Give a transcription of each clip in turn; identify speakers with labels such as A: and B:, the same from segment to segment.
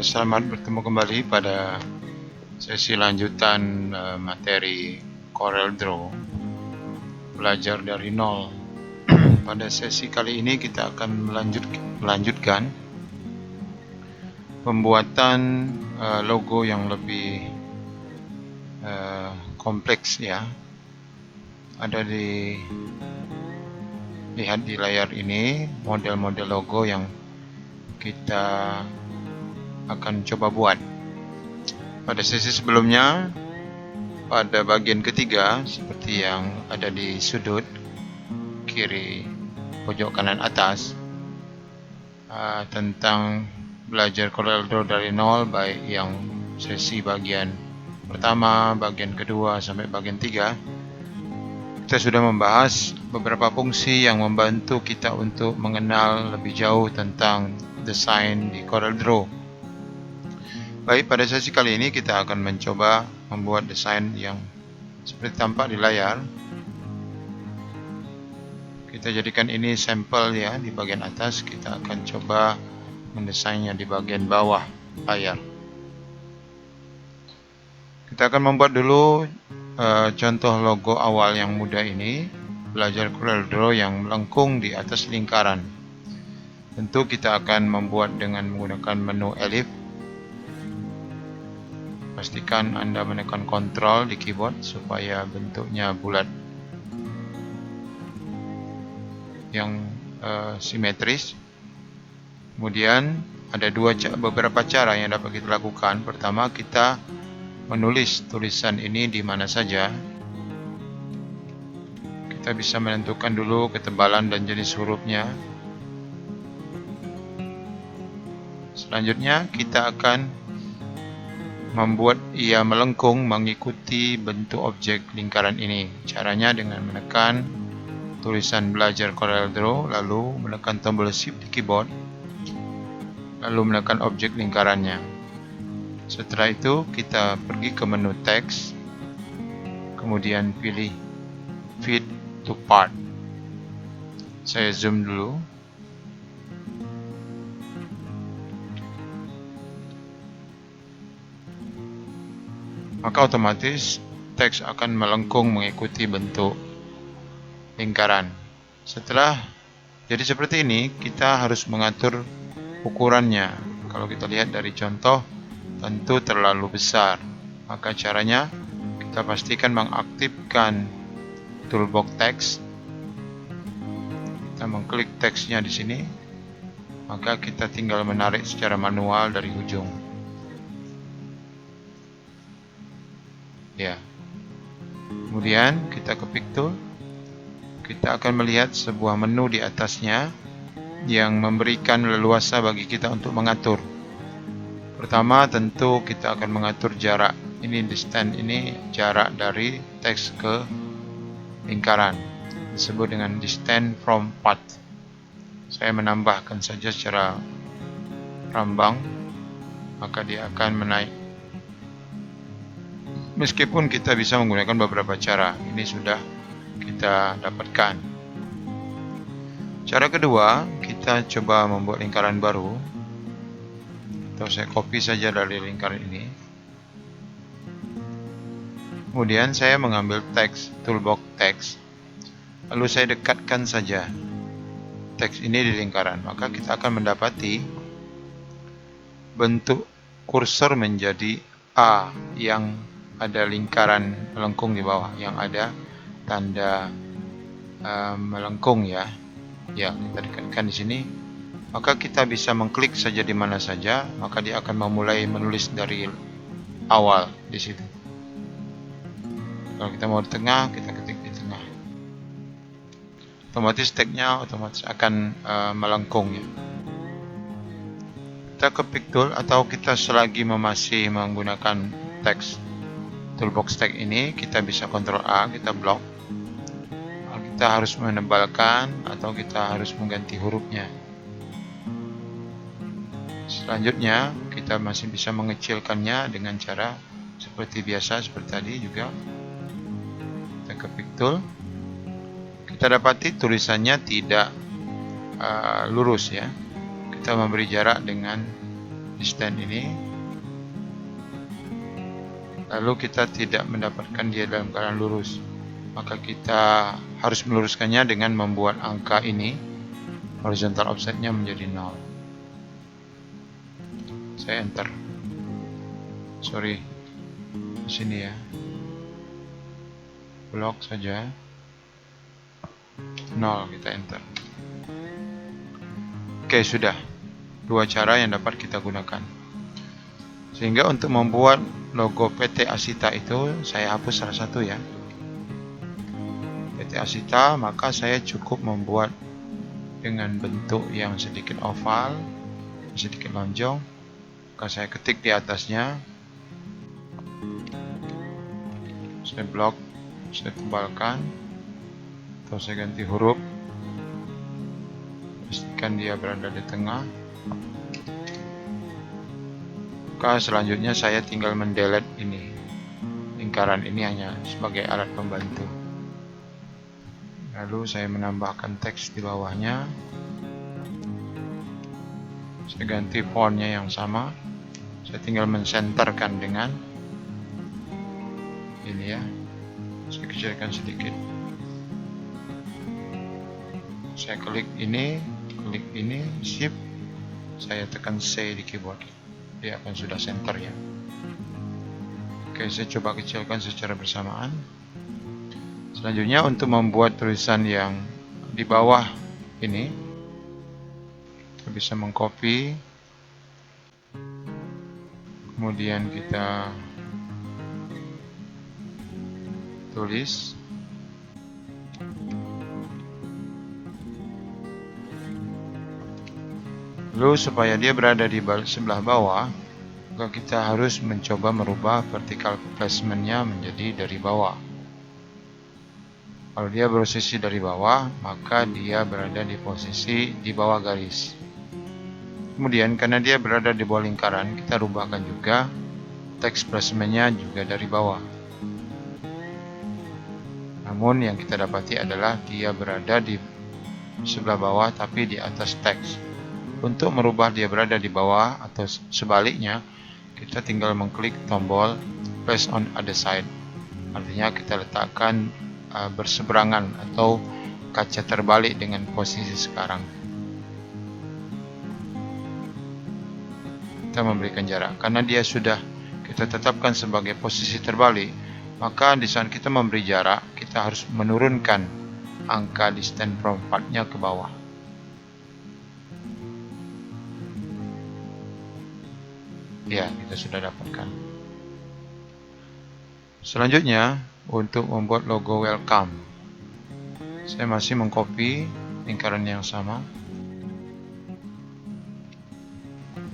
A: Selamat bertemu kembali pada sesi lanjutan materi CorelDRAW, belajar dari nol. Pada sesi kali ini kita akan melanjutkan pembuatan logo yang lebih kompleks ya. Ada lihat di layar ini model-model logo yang kita akan coba buat. Pada sesi sebelumnya, pada bagian ketiga, seperti yang ada di sudut kiri pojok kanan atas, tentang belajar CorelDRAW dari nol, baik yang sesi bagian pertama, bagian kedua, sampai bagian 3, kita sudah membahas beberapa fungsi yang membantu kita untuk mengenal lebih jauh tentang desain di CorelDRAW. Baik, pada sesi kali ini kita akan mencoba membuat desain yang seperti tampak di layar. Kita jadikan ini sampel ya di bagian atas. Kita akan coba mendesainnya di bagian bawah layar. Kita akan membuat dulu contoh logo awal yang mudah ini, belajar CorelDRAW yang melengkung di atas lingkaran. Tentu kita akan membuat dengan menggunakan menu Ellipse. Pastikan Anda menekan Ctrl di keyboard supaya bentuknya bulat yang simetris. Kemudian ada beberapa cara yang dapat kita lakukan. Pertama, kita menulis tulisan ini di mana saja. Kita bisa menentukan dulu ketebalan dan jenis hurufnya. Selanjutnya kita akan membuat ia melengkung mengikuti bentuk objek lingkaran ini. Caranya dengan menekan tulisan belajar CorelDRAW, lalu menekan tombol Shift di keyboard, lalu menekan objek lingkarannya. Setelah itu kita pergi ke menu Text, kemudian pilih Fit to Part. Saya zoom dulu. Maka otomatis teks akan melengkung mengikuti bentuk lingkaran. Setelah jadi seperti ini, kita harus mengatur ukurannya. Kalau kita lihat dari contoh, tentu terlalu besar. Maka caranya kita pastikan mengaktifkan toolbox text. Kita mengklik teksnya di sini, maka kita tinggal menarik secara manual dari ujung. Ya. Kemudian kita ke Pick Tool. Kita akan melihat sebuah menu di atasnya yang memberikan leluasa bagi kita untuk mengatur. Pertama, tentu kita akan mengatur jarak. Ini distance, ini jarak dari teks ke lingkaran. Disebut dengan distance from part. Saya menambahkan saja secara rambang, maka dia akan menaik. Meskipun kita bisa menggunakan beberapa cara, ini sudah kita dapatkan. Cara kedua, kita coba membuat lingkaran baru. Atau saya copy saja dari lingkaran ini. Kemudian saya mengambil teks, toolbox teks, lalu saya dekatkan saja teks ini di lingkaran. Maka kita akan mendapati bentuk kursor menjadi A yang ada lingkaran melengkung di bawah, yang ada tanda melengkung ya. Ya, kita dekatkan di sini. Maka kita bisa mengklik saja di mana saja, maka dia akan memulai menulis dari awal di situ. Kalau kita mau di tengah, kita ketik di tengah. Otomatis teksnya otomatis akan melengkung ya. Kita ke Pick Tool, atau kita selagi masih menggunakan teks toolbox text ini, kita bisa Ctrl A, kita blok. Kita harus menebalkan atau kita harus mengganti hurufnya. Selanjutnya, kita masih bisa mengecilkannya dengan cara seperti biasa, seperti tadi juga. Kita ke Pick Tool. Kita dapati tulisannya tidak lurus ya. Kita memberi jarak dengan distance ini, lalu kita tidak mendapatkan dia dalam keadaan lurus, maka kita harus meluruskannya dengan membuat angka ini horizontal offsetnya menjadi 0. Saya enter. Sorry, di sini ya. Blok saja 0, kita enter. Oke, sudah. Dua cara yang dapat kita gunakan. Sehingga untuk membuat logo PT Asita itu saya hapus salah satu ya. PT Asita, maka saya cukup membuat dengan bentuk yang sedikit oval, sedikit lonjong. Maka saya ketik di atasnya. Saya blok, saya tebalkan, atau saya ganti huruf. Pastikan dia berada di tengah. Maka selanjutnya saya tinggal mendelete ini. Lingkaran ini hanya sebagai alat pembantu. Lalu saya menambahkan teks di bawahnya. Saya ganti fontnya yang sama. Saya tinggal mensenterkan dengan ini ya. Saya kecilkan sedikit. Saya klik ini, shift. Saya tekan C di keyboard. Dia akan sudah center ya. Oke, saya coba kecilkan secara bersamaan. Selanjutnya untuk membuat tulisan yang di bawah ini, kita bisa mengcopy, kemudian kita tulis. Lalu supaya dia berada di sebelah bawah, maka kita harus mencoba merubah vertical placement-nya menjadi dari bawah. Kalau dia posisi dari bawah, maka dia berada di posisi di bawah garis. Kemudian karena dia berada di bawah lingkaran, kita rubahkan juga text placement-nya juga dari bawah. Namun yang kita dapati adalah dia berada di sebelah bawah tapi di atas teks. Untuk merubah dia berada di bawah atau sebaliknya, kita tinggal mengklik tombol place on other side. Artinya kita letakkan berseberangan atau kaca terbalik dengan posisi sekarang. Kita memberikan jarak. Karena dia sudah kita tetapkan sebagai posisi terbalik, maka di saat kita memberi jarak, kita harus menurunkan angka distance from part-nya ke bawah. Ya, kita sudah dapatkan. Selanjutnya, untuk membuat logo welcome, saya masih mengcopy lingkaran yang sama.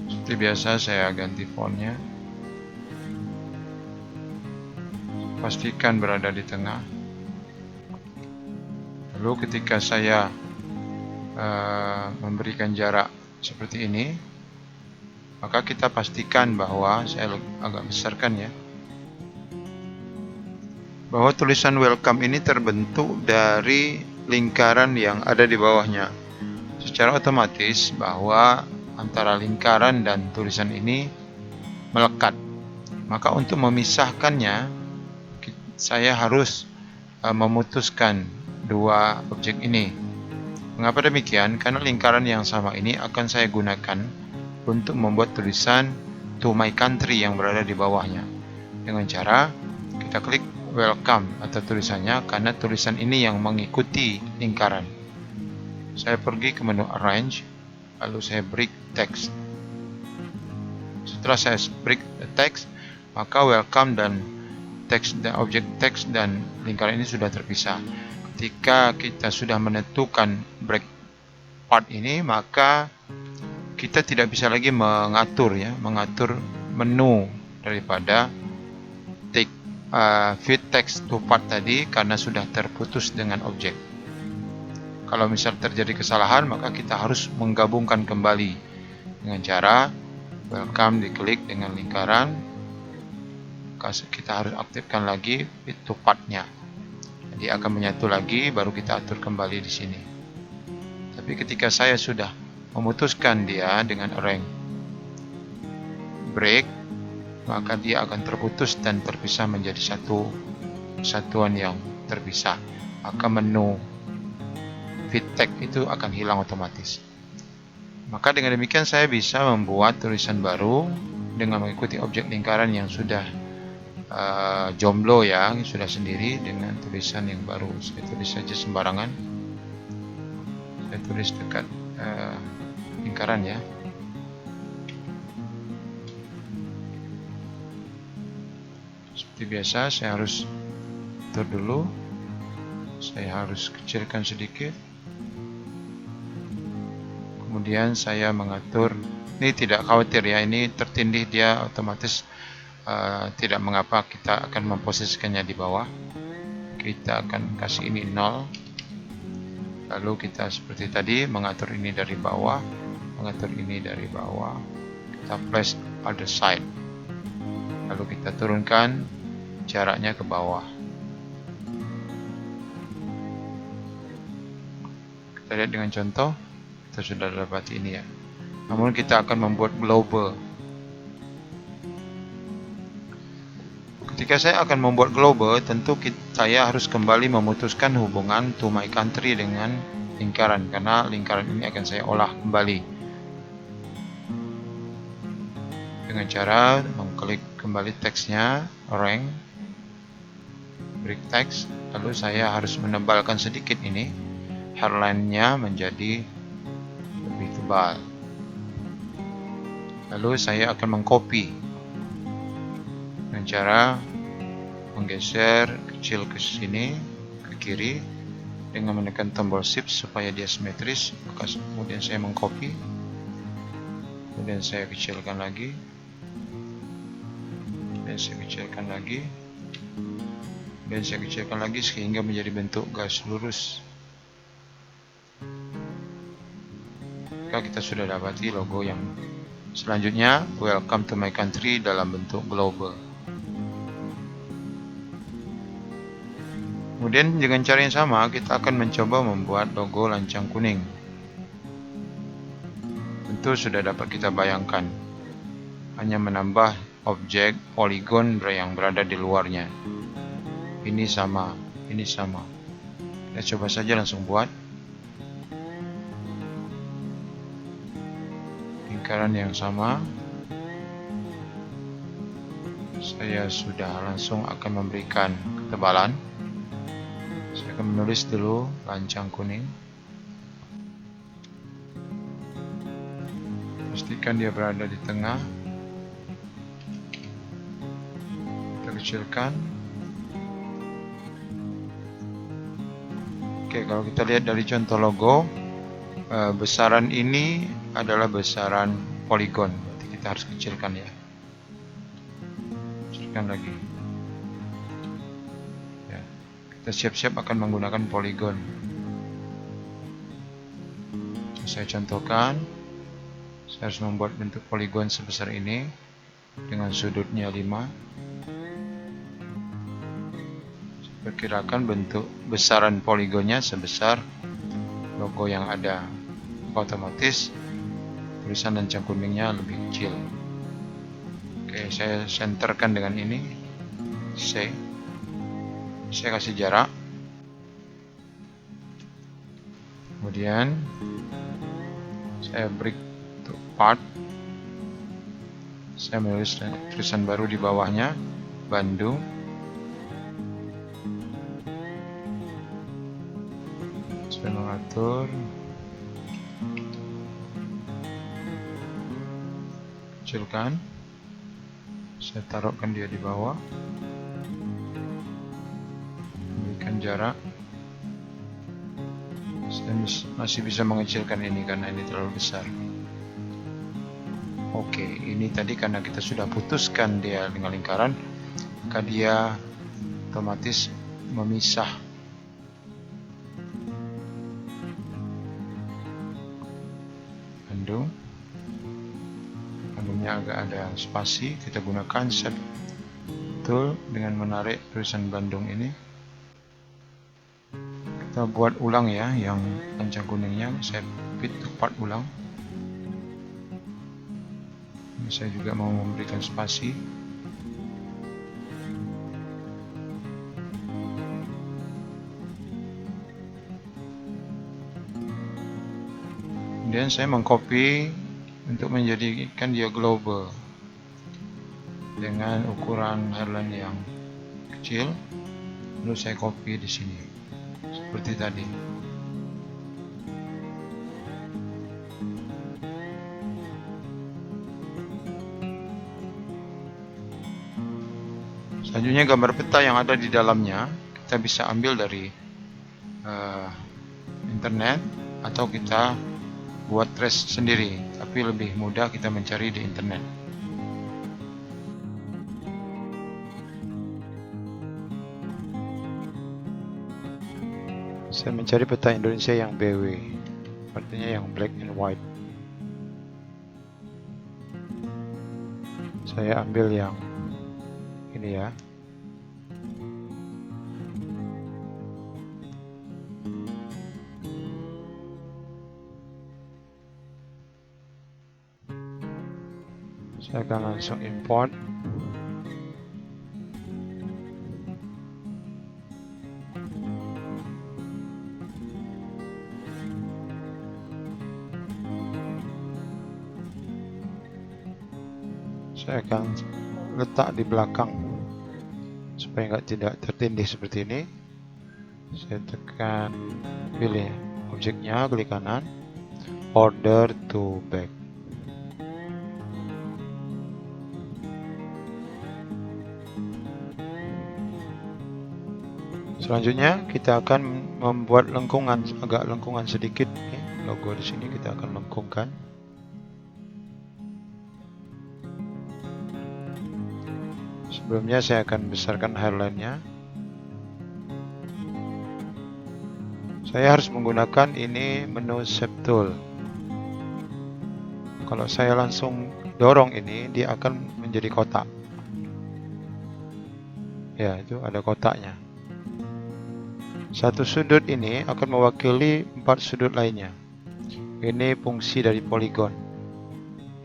A: Seperti biasa, saya ganti fontnya. Pastikan berada di tengah. Lalu ketika saya memberikan jarak seperti ini, maka kita pastikan bahwa, saya agak besarkan ya, bahwa tulisan welcome ini terbentuk dari lingkaran yang ada di bawahnya. Secara otomatis bahwa antara lingkaran dan tulisan ini melekat. Maka untuk memisahkannya, saya harus memutuskan dua objek ini. Mengapa demikian? Karena lingkaran yang sama ini akan saya gunakan untuk membuat tulisan to my country yang berada di bawahnya. Dengan cara kita klik welcome atau tulisannya, karena tulisan ini yang mengikuti lingkaran. Saya pergi ke menu arrange, lalu saya break text. Setelah saya break text, maka welcome dan teks dan objek teks dan lingkaran ini sudah terpisah. Ketika kita sudah menentukan break part ini, maka kita tidak bisa lagi mengatur menu daripada fit text to part tadi, karena sudah terputus dengan objek. Kalau misal terjadi kesalahan, maka kita harus menggabungkan kembali dengan cara welcome diklik dengan lingkaran. Kita harus aktifkan lagi fit to part-nya. Jadi akan menyatu lagi, baru kita atur kembali di sini. Tapi ketika saya sudah memutuskan dia dengan arrange, break, maka dia akan terputus dan terpisah menjadi satu kesatuan yang terpisah. Maka menu fit tag itu akan hilang otomatis. Maka dengan demikian saya bisa membuat tulisan baru dengan mengikuti objek lingkaran yang sudah jomblo ya, sudah sendiri dengan tulisan yang baru. Saya tulis saja sembarangan. Saya tulis dekat lingkaran ya. Seperti biasa saya harus atur dulu. Saya harus kecilkan sedikit. Kemudian saya mengatur. Ini tidak khawatir ya, ini tertindih dia otomatis. Tidak mengapa, kita akan memposisikannya di bawah. Kita akan kasih ini 0. Lalu kita seperti tadi mengatur ini dari bawah, mengatur ini dari bawah. Kita place other side. Lalu kita turunkan jaraknya ke bawah. Kita lihat dengan contoh, kita sudah dapat ini ya. Namun kita akan membuat global. Ketika saya akan membuat global, tentu saya harus kembali memutuskan hubungan to my country dengan lingkaran, karena lingkaran ini akan saya olah kembali dengan cara mengklik kembali teksnya, rank, break text. Lalu saya harus menebalkan sedikit ini, hairline-nya menjadi lebih tebal. Lalu saya akan mengcopy dengan cara menggeser kecil ke sini, ke kiri, dengan menekan tombol shift supaya dia simetris. Kemudian saya mengcopy, kemudian saya kecilkan lagi, dan saya kecilkan lagi, dan saya kecilkan lagi sehingga menjadi bentuk garis lurus. Maka kita sudah dapati logo yang selanjutnya, welcome to my country, dalam bentuk global. Kemudian dengan cara yang sama kita akan mencoba membuat logo lancang kuning. Tentu sudah dapat kita bayangkan, hanya menambah objek poligon yang berada di luarnya. Ini sama, ini sama. Kita coba saja langsung buat lingkaran yang sama. Saya sudah langsung akan memberikan ketebalan. Saya akan menulis dulu lancang kuning. Pastikan dia berada di tengah. Kita kecilkan. Oke, kalau kita lihat dari contoh logo, besaran ini adalah besaran poligon. Berarti kita harus kecilkan ya. Kecilkan lagi. Kita siap-siap akan menggunakan poligon. Saya contohkan, saya harus membuat bentuk poligon sebesar ini dengan sudutnya 5. Saya perkirakan bentuk besaran poligonnya sebesar logo yang ada. Otomatis tulisan lancang kuningnya lebih kecil. Oke, saya centerkan dengan ini C. Saya kasih jarak. Kemudian saya break to part. Saya menulis tulisan baru di bawahnya, Bandung. Saya mengatur, kecilkan. Saya taruhkan dia di bawah. Jarak. Saya masih bisa mengecilkan ini karena ini terlalu besar. Oke, ini tadi karena kita sudah putuskan dia dengan lingkaran, maka dia otomatis memisah. Bandung. Bandungnya agak ada spasi, kita gunakan set tool dengan menarik tulisan Bandung ini. Kita buat ulang ya, yang lancang kuningnya saya fit to part ulang. Saya juga mau memberikan spasi. Kemudian saya mengcopy untuk menjadikan dia global dengan ukuran hairline yang kecil. Lalu saya copy di sini seperti tadi. Selanjutnya gambar peta yang ada di dalamnya kita bisa ambil dari internet atau kita buat trace sendiri, tapi lebih mudah kita mencari di internet. Saya mencari peta Indonesia yang BW, artinya yang black and white. Saya ambil yang ini ya. Saya akan langsung import. Saya akan letak di belakang supaya tidak tertindih seperti ini. Saya tekan pilih objeknya, klik kanan, order to back. Selanjutnya kita akan membuat lengkungan, agak lengkungan sedikit. Logo di sini kita akan lengkungkan. Sebelumnya saya akan besarkan hairline-nya. Saya harus menggunakan ini menu Shape Tool. Kalau saya langsung dorong ini, dia akan menjadi kotak. Ya, itu ada kotaknya. Satu sudut ini akan mewakili 4 sudut lainnya. Ini fungsi dari poligon.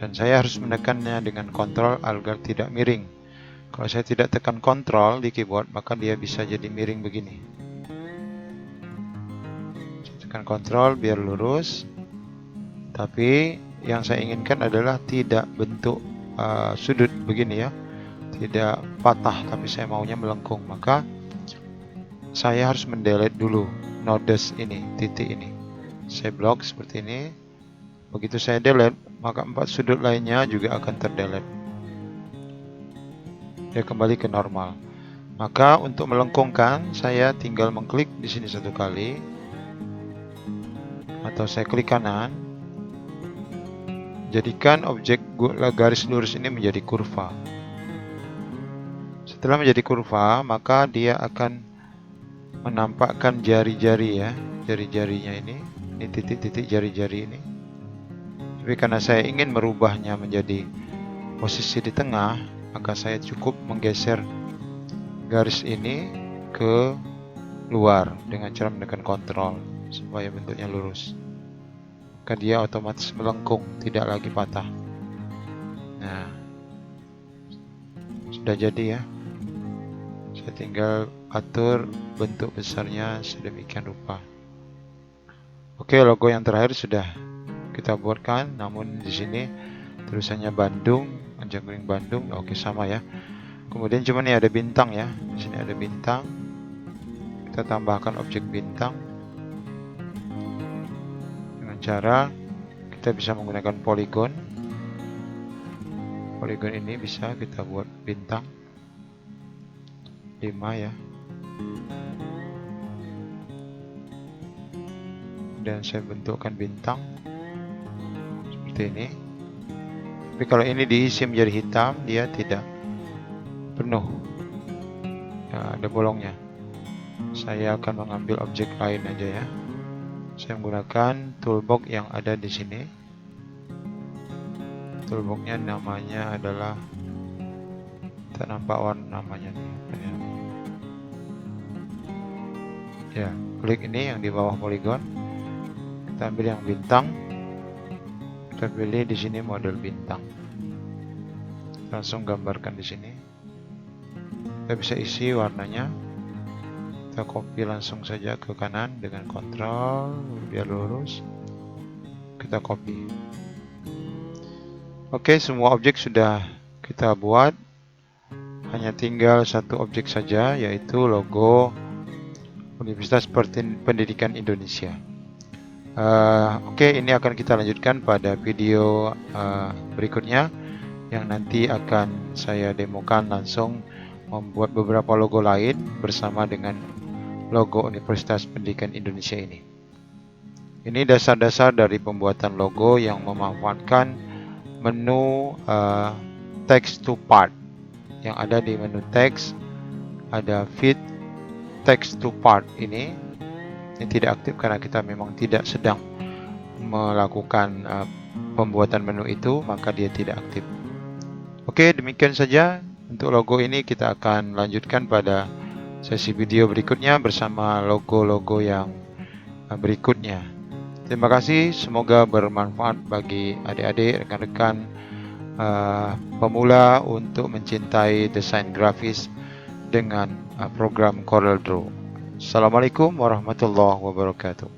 A: Dan saya harus menekannya dengan kontrol agar tidak miring. Kalau saya tidak tekan kontrol di keyboard, maka dia bisa jadi miring begini. Saya tekan kontrol biar lurus. Tapi yang saya inginkan adalah tidak bentuk sudut begini ya. Tidak patah, tapi saya maunya melengkung. Maka saya harus mendelete dulu nodes ini, titik ini. Saya blok seperti ini. Begitu saya delete, maka 4 sudut lainnya juga akan terdelete. Dia kembali ke normal. Maka untuk melengkungkan, saya tinggal mengklik di sini 1 kali, atau saya klik kanan. Jadikan objek garis lurus ini menjadi kurva. Setelah menjadi kurva, maka dia akan menampakkan jari-jari ya, jari-jarinya ini titik-titik jari-jari ini. Tapi karena saya ingin merubahnya menjadi posisi di tengah, maka saya cukup menggeser garis ini ke luar dengan cara menekan kontrol supaya bentuknya lurus. Maka dia otomatis melengkung, tidak lagi patah. Nah, sudah jadi ya. Saya tinggal atur bentuk besarnya sedemikian rupa. Oke, logo yang terakhir sudah kita buatkan, namun di sini tulisannya Bandung, Anjangkring Bandung. Oke, sama ya. Kemudian cuma ini ada bintang ya. Di sini ada bintang. Kita tambahkan objek bintang dengan cara kita bisa menggunakan poligon. Poligon ini bisa kita buat bintang 5 ya. Dan saya bentukkan bintang seperti ini. Tapi kalau ini diisi menjadi hitam, dia tidak penuh ya, ada bolongnya. Saya akan mengambil objek lain aja ya. Saya menggunakan toolbox yang ada di sini. Toolboxnya namanya adalah, tak nampak warna namanya nih. Ya, klik ini yang di bawah poligon. Kita ambil yang bintang. Kita pilih di sini model bintang. langsung gambarkan di sini. Kita bisa isi warnanya. Kita copy langsung saja ke kanan dengan Ctrl biar lurus. Kita copy. Oke, semua objek sudah kita buat. Hanya tinggal satu objek saja, yaitu logo Universitas Pendidikan Indonesia. Oke, ini akan kita lanjutkan pada video berikutnya, yang nanti akan saya demokan langsung membuat beberapa logo lain bersama dengan logo Universitas Pendidikan Indonesia ini. Ini dasar-dasar dari pembuatan logo yang memanfaatkan menu text to part. Yang ada di menu text ada fit text to part ini tidak aktif karena kita memang tidak sedang melakukan pembuatan menu itu, maka dia tidak aktif. Oke, demikian saja untuk logo ini. Kita akan lanjutkan pada sesi video berikutnya bersama logo-logo yang berikutnya. Terima kasih, semoga bermanfaat bagi adik-adik, rekan-rekan pemula untuk mencintai desain grafis dengan program CorelDRAW. Assalamualaikum warahmatullahi wabarakatuh.